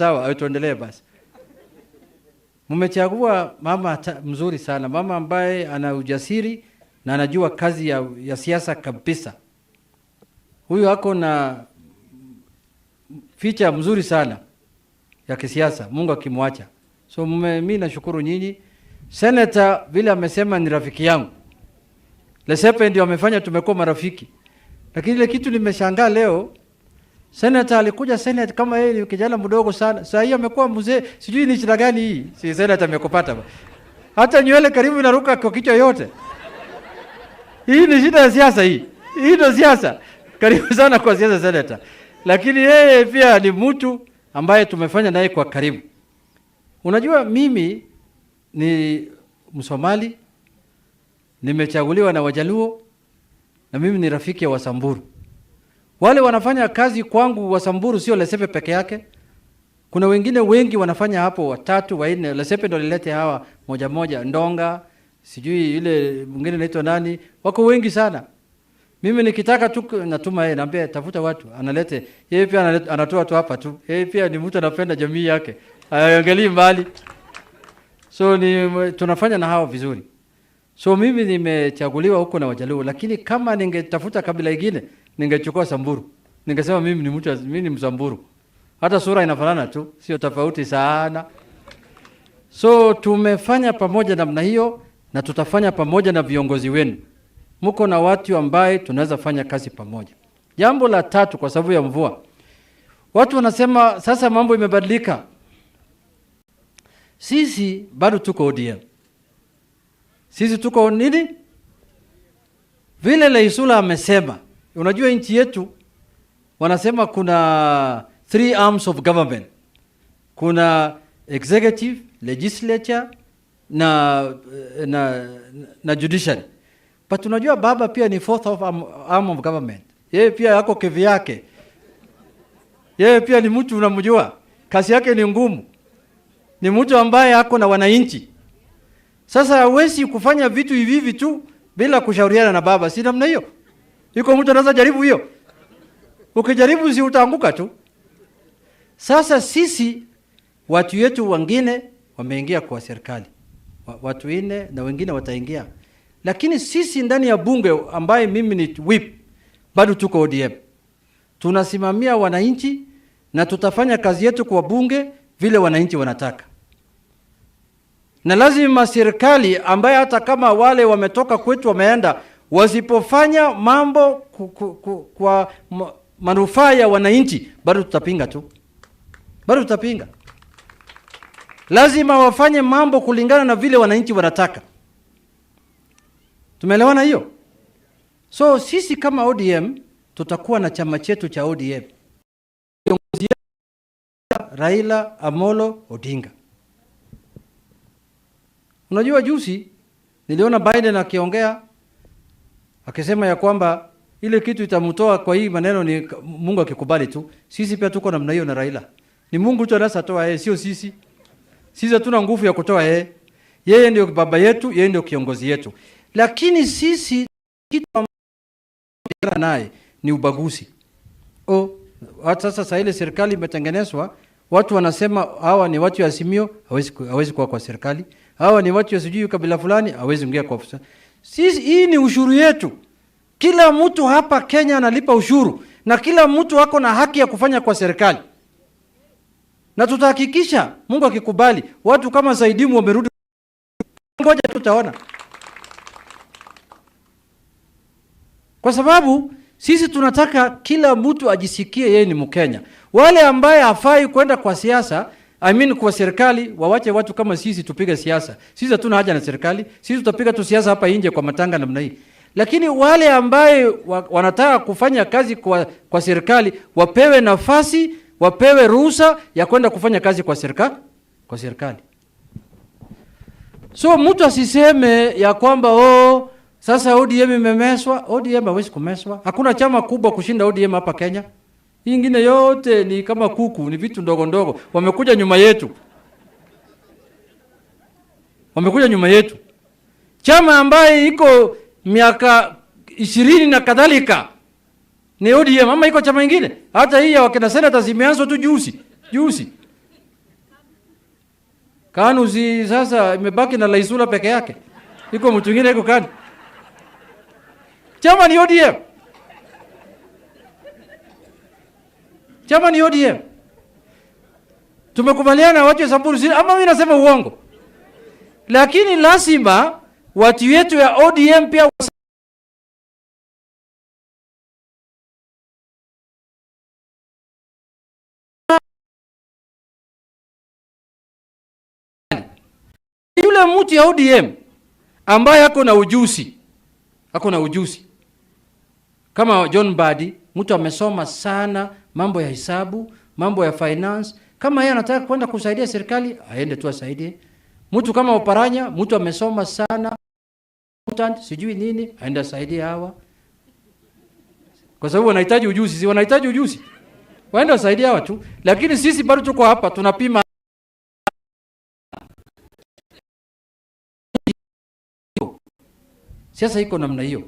Sawa, tuendelee basi. Mmechagua mama mzuri sana, mama ambaye ana ujasiri na anajua kazi ya siasa kabisa. Huyu ako na ficha mzuri sana ya kisiasa, Mungu akimwacha. So mimi nashukuru nyinyi. Senator vile amesema ni rafiki yangu. Lesepe ndio amefanya tumekuwa marafiki. Lakini ile kitu nimeshangaa leo, Senator alikuja Senate kama yeye ni kijana mdogo sana. Sasa hii amekuwa mzee, sijui ni shida gani hii. Si Senator amekupata. Hata nywele karibu inaruka kwa kichwa yote. Hii ni shida ya siasa hii. Hii ndio siasa. Karibu sana kwa siasa Senator. Lakini yeye pia ni mtu ambaye tumefanya naye kwa karibu. Unajua mimi ni Msomali, nimechaguliwa na Wajaluo na mimi ni rafiki ya Wasamburu. Wale wanafanya kazi kwangu Wasamburu sio Lesepe peke yake. Kuna wengine wengi wanafanya hapo 3, 4. Lesepe ndo lilete hawa moja, Ndonga, sijui ile mwingine anaitwa nani, wako wengi sana. Mimi nikitaka tu natuma yeye, naambia tafuta watu, analete. Yeye pia anatoa tu hapa tu. Yeye pia ni mtu anapenda jamii yake. Haangalii mbali. So tunafanya na hao vizuri. So mimi nimechaguliwa huko na Wajaluo, lakini kama ningetafuta kabila lingine ningechukua Samburu. Ningesema mimi ni Msamburu. Hata sura inafanana tu, sio tofauti sana. So tumefanya pamoja namna hiyo na tutafanya pamoja na viongozi wenu. Mko na watu ambaye tunaweza fanya kazi pamoja. Jambo la 3 kwa sababu ya mvua. Watu wanasema sasa mambo imebadilika. Sisi bado tuko ODM. Sisi tuko nini? Vile Leisula amesema. Unajua nchi yetu wanasema kuna 3 arms of government. Kuna executive, legislature na judiciary. But unajua baba pia ni 4th arm of government. Yeye pia yako kevi yake. Yeye pia ni mtu unamjua. Kazi yake ni ngumu. Ni mtu ambaye ako na wananchi. Sasa hawezi kufanya vitu hivi tu bila kushauriana na baba. Si namna hiyo. Yuko mtu anaweza jaribu hiyo. Ukijaribu si utaanguka tu. Sasa sisi watu wetu wengine wameingia kwa serikali. Watu 4 na wengine wataingia. Lakini sisi ndani ya bunge ambaye mimi ni whip bado tuko ODM. Tunasimamia wananchi na tutafanya kazi yetu kwa bunge vile wananchi wanataka. Na lazima serikali ambaye hata kama wale wametoka kwetu wameenda wasipofanya mambo kwa manufaa ya wananchi bado tutapinga tu. Bado tutapinga. Lazima wafanye mambo kulingana na vile wananchi wanataka. Tumeelewana hiyo? So sisi kama ODM tutakuwa na chama chetu cha ODM. Kiongozi Raila Amolo Odinga. Unajua juzi niliona Biden akiongea akisema ya kwamba ile kitu itamtoa kwa hii maneno ni Mungu akikubali tu. Sisi pia tuko namna hiyo na Raila. Ni Mungu tu anatoa yeye, sio sisi. Sisi hatuna nguvu ya kutoa yeye. Yeye ndio baba yetu, yeye ndio kiongozi yetu. Lakini sisi kitu ambacho naye ni ubaguzi. Hata sasa ile serikali imetengenezwa, watu wanasema hawa ni watu wa Azimio, hawezi kuwa kwa serikali. Hawa ni watu wa sijui kabila fulani, hawezi ingia kwa ofisi. Sisi hii ni ushuru yetu. Kila mtu hapa Kenya analipa ushuru na kila mtu ako na haki ya kufanya kwa serikali. Na tutahakikisha Mungu akikubali watu kama Saidimu wamerudi. Ngoja tutaona. Kwa sababu sisi tunataka kila mtu ajisikie yeye ni Mkenya. Wale ambaye hafai kwenda kwa siasa, kwa serikali, wawache watu kama sisi tupige siasa. Sisi hatuna haja na serikali. Sisi tutapiga tu siasa hapa nje kwa matanga namna hii. Lakini wale ambaye wanataka kufanya kazi kwa serikali, wapewe nafasi, wapewe ruhusa ya kwenda kufanya kazi kwa serikali. So mtu asiseme ya kwamba sasa ODM imemeswa. ODM hawezi kumeswa. Hakuna chama kubwa kushinda ODM hapa Kenya. Hii ingine yote ni kama kuku, ni vitu ndogo ndogo. Wamekuja nyuma yetu. Chama ambaye iko miaka 20 na kadhalika ni ODM, ama iko chama ingine. Hata hii ya wakina senators imeanza tu juzi. KANU si sasa imebaki na Laisula peke yake. Iko mtu mwingine iko KANU. Chama ni ODM. Chama ni ODM. Tumekubaliana watu wa Samburu ama mimi nasema uongo. Lakini lazima watu wetu ya ODM pia yule mtu ya ODM ambaye ako na ujuzi kama John Mbadi, mtu amesoma sana mambo ya hisabu, mambo ya finance. Kama yeye anataka kwenda kusaidia serikali, aende tu asaidie. Mtu kama Oparanya, mtu amesoma sana sijui nini, aende asaidie hawa. Kwa sababu wanahitaji ujuzi, si wanahitaji ujuzi. Waende asaidie hawa tu. Lakini sisi bado tuko hapa tunapima. Siasa iko namna hiyo.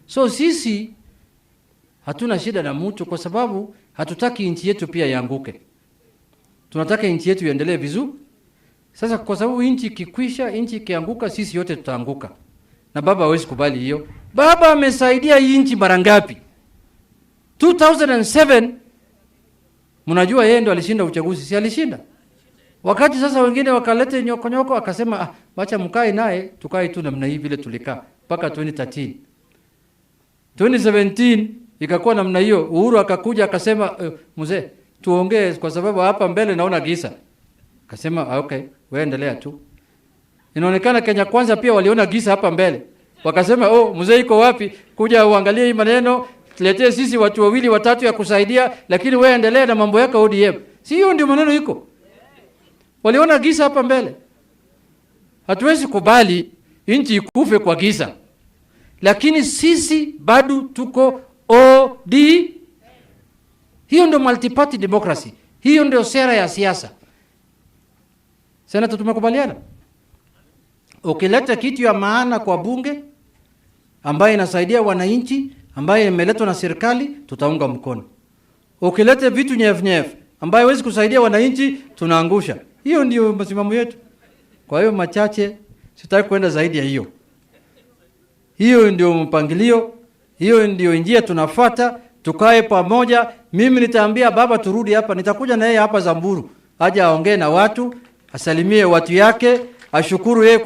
So sisi hatuna shida na mtu kwa sababu hatutaki nchi yetu pia ianguke. Tunataka nchi yetu iendelee vizuri. Sasa kwa sababu nchi ikikwisha, nchi ikianguka, sisi yote tutaanguka. Na baba hawezi kubali hiyo. Baba amesaidia hii nchi mara ngapi? 2007 mnajua yeye ndo alishinda uchaguzi, si alishinda? Wakati sasa wengine wakalete nyokonyoko akasema wacha mkae naye, tukae tu namna hii vile tulikaa mpaka 2013. 2017 ikakuwa namna hiyo. Uhuru akakuja akasema mzee tuongee kwa sababu hapa mbele naona giza. Akasema okay, wewe endelea tu. Inaonekana Kenya Kwanza pia waliona giza hapa mbele. Wakasema mzee iko wapi? Kuja uangalie hii maneno, tuletee sisi watu wawili watatu ya kusaidia, lakini wewe endelea na mambo yako ODM. Si hiyo ndio maneno iko. Waliona giza hapa mbele. Hatuwezi kubali nchi ikufe kwa giza. Lakini sisi bado tuko OD. Hiyo ndio multi-party democracy. Hiyo ndio sera ya siasa. Senata, tumekubaliana. Ukileta kitu ya maana kwa bunge ambaye inasaidia wananchi, ambaye imeletwa na serikali, tutaunga mkono. Ukileta vitu nyefu ambaye hawezi kusaidia wananchi, tunaangusha. Hiyo ndio msimamo yetu. Kwa hiyo machache, sitaki kwenda zaidi ya hiyo. Hiyo ndio mpangilio, hiyo ndio njia tunafuata, tukae pamoja. Mimi nitaambia baba turudi hapa, nitakuja na yeye hapa Samburu. Aje aongee na watu, asalimie watu yake, ashukuru yeye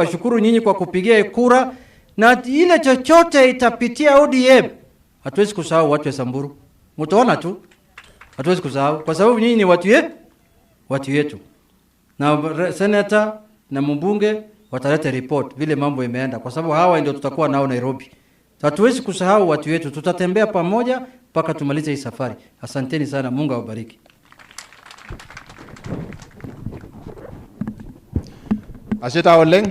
ashukuru nyinyi kwa kupigia kura, na ile chochote itapitia ODM. Hatuwezi kusahau watu wa Samburu. Mtaona tu. Hatuwezi kusahau kwa sababu nyinyi ni watu yetu. Na senator na mbunge wataleta report vile mambo imeenda kwa sababu hawa ndio tutakuwa nao Nairobi. Hatuwezi kusahau watu wetu. Tutatembea pamoja mpaka tumalize hii safari. Asanteni sana, Mungu awabariki. Asante oleng.